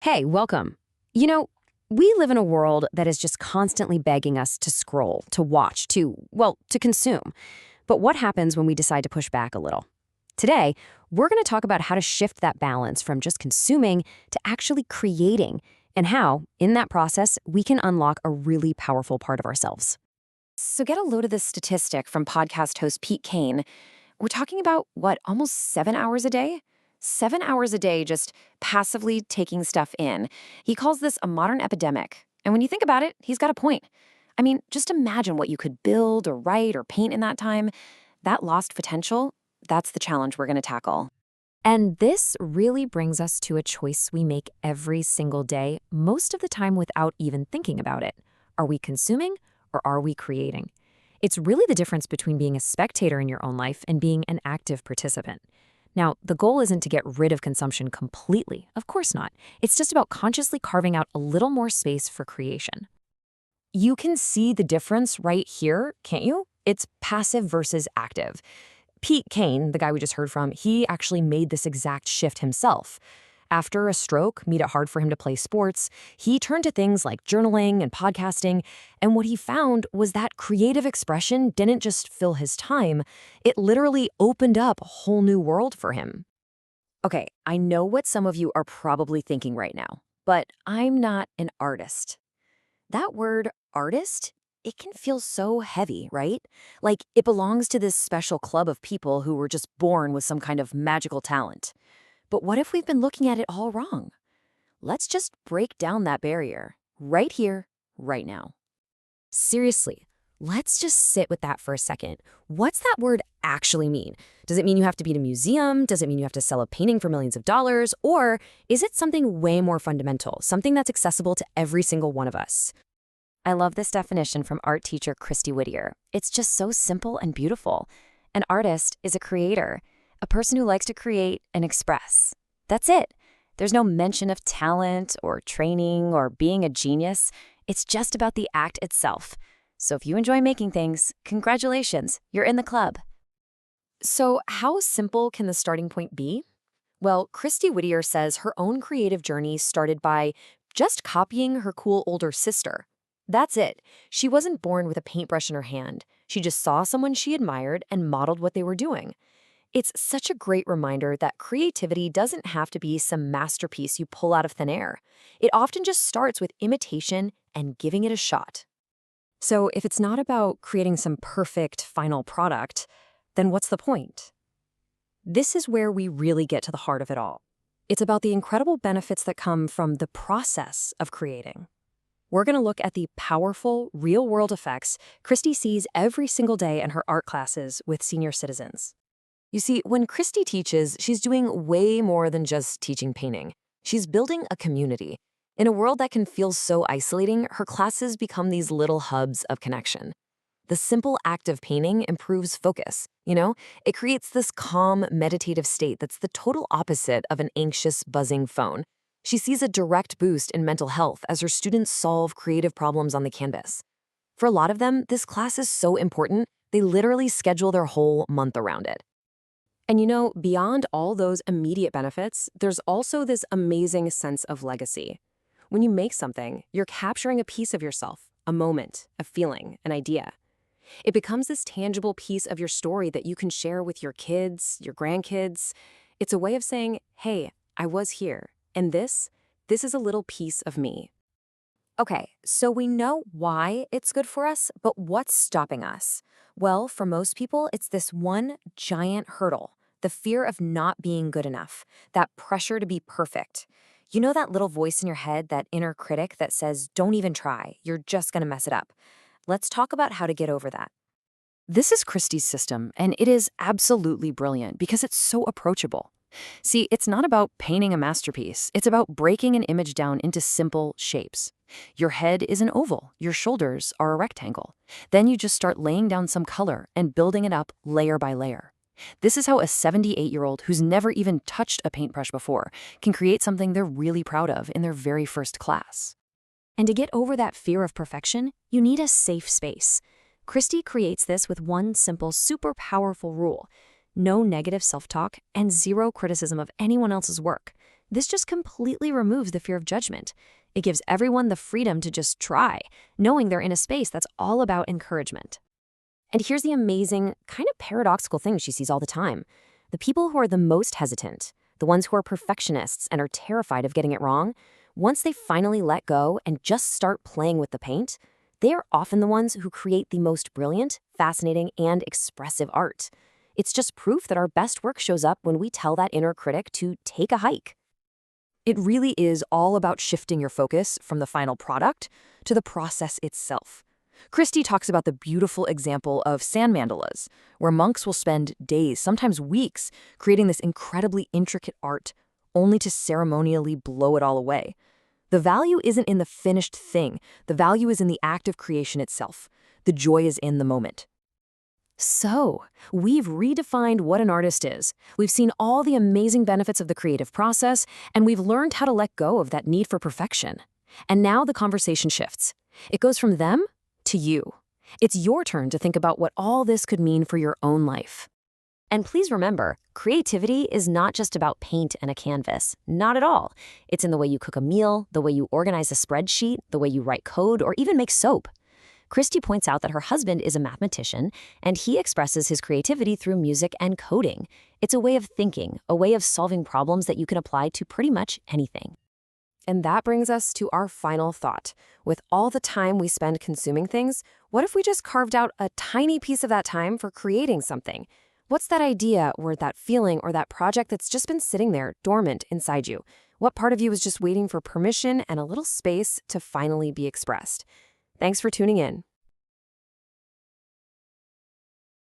Hey, welcome. You know, we live in a world that is just constantly begging us to scroll, to watch, to consume. But what happens when we decide to push back a little? Today, we're going to talk about how to shift that balance from just consuming to actually creating, and how, in that process, we can unlock a really powerful part of ourselves. So get a load of this statistic from podcast host Kane. We're talking about, almost 7 hours a day? 7 hours a day just passively taking stuff in. He calls this a modern epidemic. And when you think about it, he's got a point. I mean, just imagine what you could build or write or paint in that time. That lost potential, that's the challenge we're going to tackle. And this really brings us to a choice we make every single day, most of the time without even thinking about it. Are we consuming or are we creating? It's really the difference between being a spectator in your own life and being an active participant. Now, the goal isn't to get rid of consumption completely. Of course not. It's just about consciously carving out a little more space for creation. You can see the difference right here, can't you? It's passive versus active. Kane, the guy we just heard from, he actually made this exact shift himself. After a stroke made it hard for him to play sports, he turned to things like journaling and podcasting, and what he found was that creative expression didn't just fill his time, it literally opened up a whole new world for him. Okay, I know what some of you are probably thinking right now, but I'm not an artist. That word, artist, it can feel so heavy, right? Like it belongs to this special club of people who were just born with some kind of magical talent. But what if we've been looking at it all wrong? Let's just break down that barrier, right here, right now. Seriously, let's just sit with that for a second. What's that word actually mean? Does it mean you have to be in a museum? Does it mean you have to sell a painting for millions of dollars? Or is it something way more fundamental, something that's accessible to every single one of us? I love this definition from art teacher Cristie Whittier. It's just so simple and beautiful. An artist is a creator, a person who likes to create and express. That's it. There's no mention of talent or training or being a genius. It's just about the act itself. So if you enjoy making things, congratulations, you're in the club. So how simple can the starting point be? Well, Cristie Whittier says her own creative journey started by just copying her cool older sister. That's it. She wasn't born with a paintbrush in her hand. She just saw someone she admired and modeled what they were doing. It's such a great reminder that creativity doesn't have to be some masterpiece you pull out of thin air. It often just starts with imitation and giving it a shot. So if it's not about creating some perfect final product, then what's the point? This is where we really get to the heart of it all. It's about the incredible benefits that come from the process of creating. We're going to look at the powerful, real-world effects Christie sees every single day in her art classes with senior citizens. You see, when Christie teaches, she's doing way more than just teaching painting. She's building a community. In a world that can feel so isolating, her classes become these little hubs of connection. The simple act of painting improves focus, It creates this calm, meditative state that's the total opposite of an anxious, buzzing phone. She sees a direct boost in mental health as her students solve creative problems on the canvas. For a lot of them, this class is so important, they literally schedule their whole month around it. And beyond all those immediate benefits, there's also this amazing sense of legacy. When you make something, you're capturing a piece of yourself, a moment, a feeling, an idea. It becomes this tangible piece of your story that you can share with your kids, your grandkids. It's a way of saying, hey, I was here, and this is a little piece of me. Okay, so we know why it's good for us, but what's stopping us? Well, for most people, it's this one giant hurdle. The fear of not being good enough, that pressure to be perfect. You know that little voice in your head, that inner critic that says, don't even try, you're just gonna mess it up. Let's talk about how to get over that. This is Christie's system, and it is absolutely brilliant because it's so approachable. See, it's not about painting a masterpiece. It's about breaking an image down into simple shapes. Your head is an oval, your shoulders are a rectangle. Then you just start laying down some color and building it up layer by layer. This is how a 78-year-old who's never even touched a paintbrush before can create something they're really proud of in their very first class. And to get over that fear of perfection, you need a safe space. Christie creates this with one simple, super powerful rule: no negative self-talk and zero criticism of anyone else's work. This just completely removes the fear of judgment. It gives everyone the freedom to just try, knowing they're in a space that's all about encouragement. And here's the amazing, kind of paradoxical thing she sees all the time. The people who are the most hesitant, the ones who are perfectionists and are terrified of getting it wrong, once they finally let go and just start playing with the paint, they are often the ones who create the most brilliant, fascinating, and expressive art. It's just proof that our best work shows up when we tell that inner critic to take a hike. It really is all about shifting your focus from the final product to the process itself. Christie talks about the beautiful example of sand mandalas, where monks will spend days, sometimes weeks, creating this incredibly intricate art, only to ceremonially blow it all away. The value isn't in the finished thing. The value is in the act of creation itself. The joy is in the moment. So, we've redefined what an artist is. We've seen all the amazing benefits of the creative process, and we've learned how to let go of that need for perfection. And now the conversation shifts. It goes from them to you. It's your turn to think about what all this could mean for your own life. And please remember, creativity is not just about paint and a canvas. Not at all. It's in the way you cook a meal, the way you organize a spreadsheet, the way you write code, or even make soap. Christie points out that her husband is a mathematician, and he expresses his creativity through music and coding. It's a way of thinking, a way of solving problems that you can apply to pretty much anything. And that brings us to our final thought. With all the time we spend consuming things, what if we just carved out a tiny piece of that time for creating something? What's that idea or that feeling or that project that's just been sitting there dormant inside you? What part of you is just waiting for permission and a little space to finally be expressed? Thanks for tuning in.